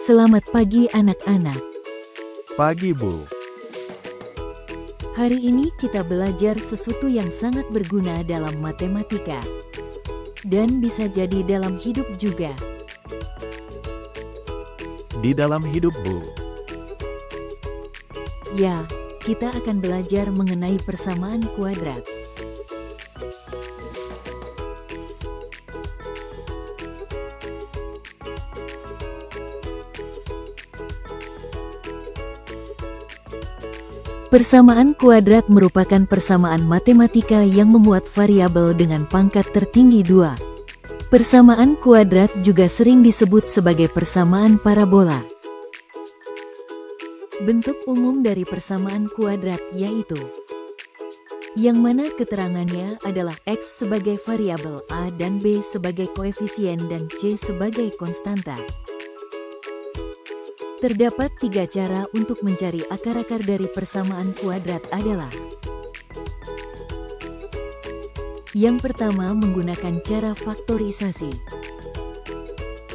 Selamat pagi anak-anak. Pagi, Bu. Hari ini kita belajar sesuatu yang sangat berguna dalam matematika. Dan bisa jadi dalam hidup juga. Di dalam hidup, Bu. Ya, kita akan belajar mengenai persamaan kuadrat. Persamaan kuadrat merupakan persamaan matematika yang memuat variabel dengan pangkat tertinggi 2. Persamaan kuadrat juga sering disebut sebagai persamaan parabola. Bentuk umum dari persamaan kuadrat yaitu yang mana keterangannya adalah X sebagai variabel A dan B sebagai koefisien dan C sebagai konstanta. Terdapat 3 cara untuk mencari akar-akar dari persamaan kuadrat adalah: yang pertama, menggunakan cara faktorisasi.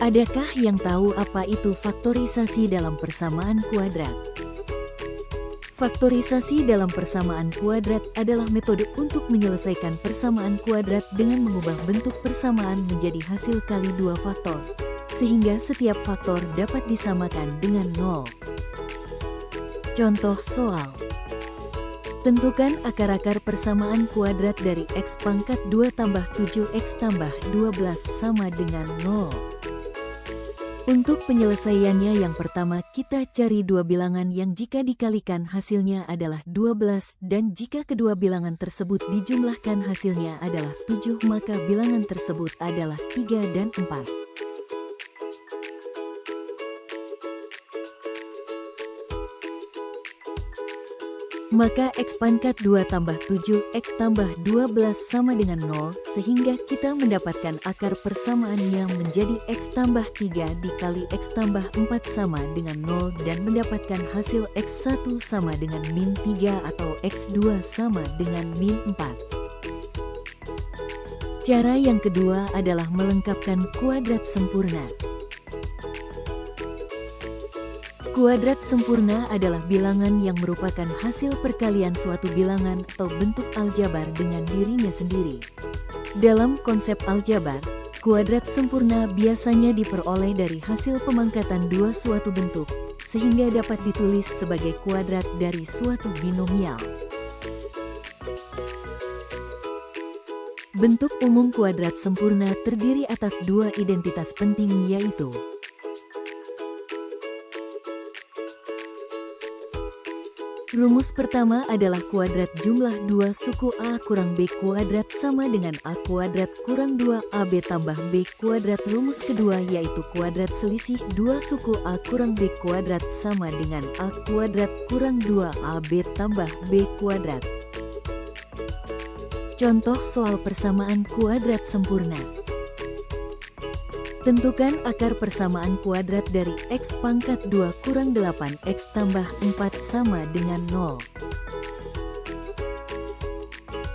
Adakah yang tahu apa itu faktorisasi dalam persamaan kuadrat? Faktorisasi dalam persamaan kuadrat adalah metode untuk menyelesaikan persamaan kuadrat dengan mengubah bentuk persamaan menjadi hasil kali 2 faktor, sehingga setiap faktor dapat disamakan dengan 0. Contoh soal. Tentukan akar-akar persamaan kuadrat dari X pangkat 2 tambah 7X tambah 12 sama dengan 0. Untuk penyelesaiannya, yang pertama kita cari dua bilangan yang jika dikalikan hasilnya adalah 12 dan jika kedua bilangan tersebut dijumlahkan hasilnya adalah 7, maka bilangan tersebut adalah 3 dan 4. Maka X pangkat 2 tambah 7, X tambah 12 sama dengan 0, sehingga kita mendapatkan akar persamaan yang menjadi X tambah 3 dikali X tambah 4 sama dengan 0 dan mendapatkan hasil X1 sama dengan min 3 atau X2 sama dengan min 4. Cara yang kedua adalah melengkapkan kuadrat sempurna. Kuadrat sempurna adalah bilangan yang merupakan hasil perkalian suatu bilangan atau bentuk aljabar dengan dirinya sendiri. Dalam konsep aljabar, kuadrat sempurna biasanya diperoleh dari hasil pemangkatan dua suatu bentuk, sehingga dapat ditulis sebagai kuadrat dari suatu binomial. Bentuk umum kuadrat sempurna terdiri atas dua identitas penting, yaitu rumus pertama adalah kuadrat jumlah 2 suku A kurang B kuadrat sama dengan A kuadrat kurang 2 AB tambah B kuadrat. Rumus kedua yaitu kuadrat selisih 2 suku A kurang B kuadrat sama dengan A kuadrat kurang 2 AB tambah B kuadrat. Contoh soal persamaan kuadrat sempurna. Tentukan akar persamaan kuadrat dari X pangkat 2 kurang 8 X tambah 4 sama dengan 0.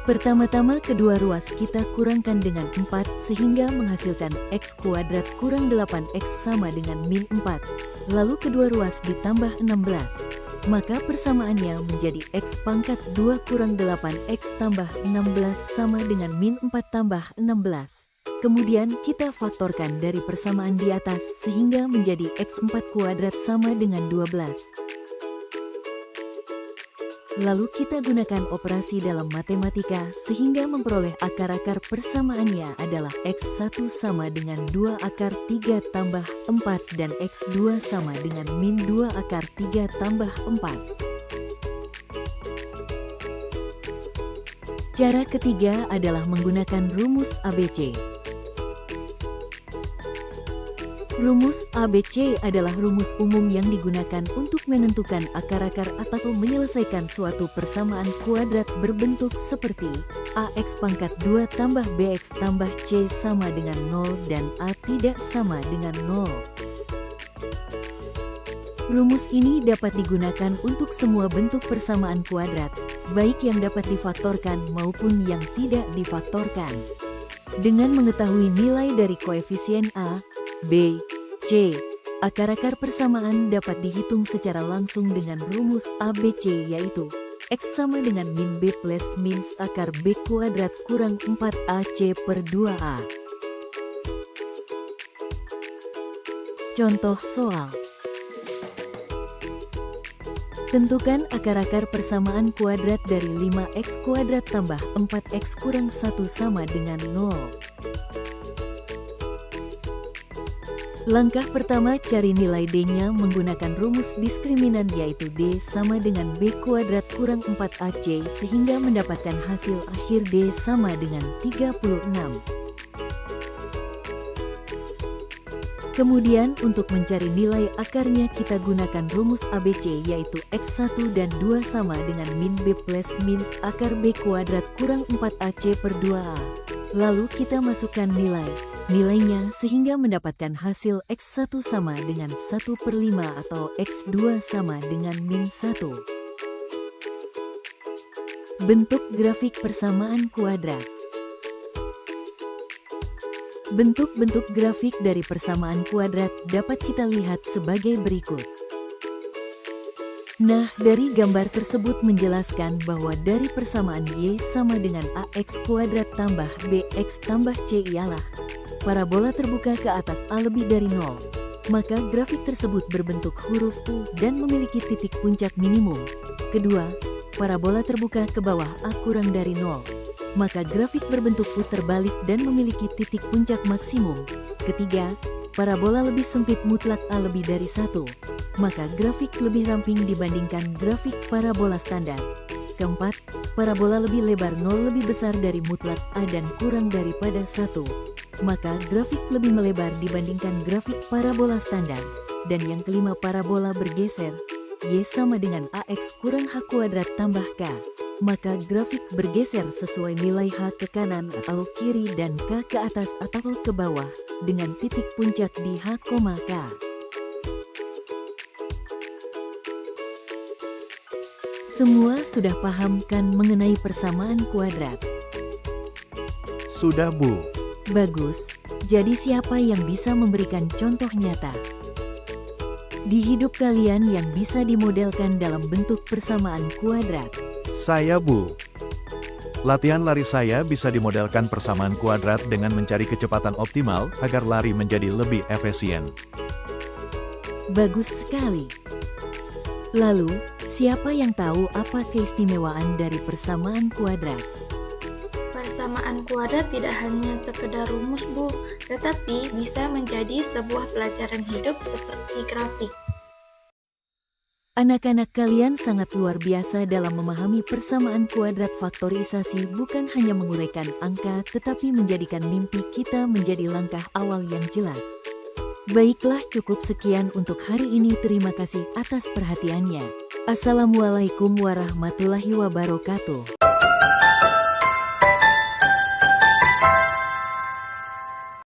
Pertama-tama kedua ruas kita kurangkan dengan 4 sehingga menghasilkan X kuadrat kurang 8X sama dengan min 4. Lalu kedua ruas ditambah 16. Maka persamaannya menjadi X pangkat 2 kurang 8X tambah 16 sama dengan min 4 tambah 16. Kemudian kita faktorkan dari persamaan di atas sehingga menjadi X4 kuadrat sama dengan 12. Lalu kita gunakan operasi dalam matematika sehingga memperoleh akar-akar persamaannya adalah X1 sama dengan 2 akar 3 tambah 4 dan X2 sama dengan min 2 akar 3 tambah 4. Cara ketiga adalah menggunakan rumus ABC. Rumus ABC adalah rumus umum yang digunakan untuk menentukan akar-akar atau menyelesaikan suatu persamaan kuadrat berbentuk seperti AX pangkat 2 tambah BX tambah C sama dengan 0 dan A tidak sama dengan 0. Rumus ini dapat digunakan untuk semua bentuk persamaan kuadrat, baik yang dapat difaktorkan maupun yang tidak difaktorkan. Dengan mengetahui nilai dari koefisien A, B, C, Akar-akar persamaan dapat dihitung secara langsung dengan rumus ABC, yaitu X sama dengan min B plus min akar B kuadrat kurang 4AC per 2A. Contoh soal. Tentukan akar-akar persamaan kuadrat dari 5X kuadrat tambah 4X kurang 1 sama dengan 0. Langkah pertama, cari nilai D-nya menggunakan rumus diskriminan, yaitu D sama dengan B kuadrat kurang 4AC sehingga mendapatkan hasil akhir D sama dengan 36. Kemudian untuk mencari nilai akarnya kita gunakan rumus ABC, yaitu X1 dan 2 sama dengan min B plus min akar B kuadrat kurang 4AC per 2A. Lalu kita masukkan nilainya sehingga mendapatkan hasil X1 sama dengan 1/5 atau X2 sama dengan min 1. Bentuk grafik persamaan kuadrat. Bentuk-bentuk grafik dari persamaan kuadrat dapat kita lihat sebagai berikut. Nah, dari gambar tersebut menjelaskan bahwa dari persamaan Y sama dengan AX kuadrat tambah BX tambah C ialah parabola terbuka ke atas A lebih dari 0. Maka grafik tersebut berbentuk huruf U dan memiliki titik puncak minimum. Kedua, parabola terbuka ke bawah A kurang dari 0. Maka grafik berbentuk U terbalik dan memiliki titik puncak maksimum. Ketiga, parabola lebih sempit mutlak A lebih dari 1. Maka grafik lebih ramping dibandingkan grafik parabola standar. Keempat, parabola lebih lebar 0 lebih besar dari mutlak A dan kurang daripada 1. Maka grafik lebih melebar dibandingkan grafik parabola standar. Dan yang kelima, parabola bergeser. Y sama dengan AX kurang H kuadrat tambah K. Maka grafik bergeser sesuai nilai H ke kanan atau kiri dan K ke atas atau ke bawah dengan titik puncak di H, K. Semua sudah paham kan mengenai persamaan kuadrat? Sudah, Bu. Bagus. Jadi siapa yang bisa memberikan contoh nyata di hidup kalian yang bisa dimodelkan dalam bentuk persamaan kuadrat? Saya, Bu. Latihan lari saya bisa dimodelkan persamaan kuadrat dengan mencari kecepatan optimal agar lari menjadi lebih efisien. Bagus sekali. Lalu, siapa yang tahu apa keistimewaan dari persamaan kuadrat? Persamaan kuadrat tidak hanya sekedar rumus, Bu, tetapi bisa menjadi sebuah pelajaran hidup seperti grafik. Anak-anak kalian sangat luar biasa dalam memahami persamaan kuadrat. Faktorisasi bukan hanya menguraikan angka, tetapi menjadikan mimpi kita menjadi langkah awal yang jelas. Baiklah, cukup sekian untuk hari ini. Terima kasih atas perhatiannya. Assalamualaikum warahmatullahi wabarakatuh.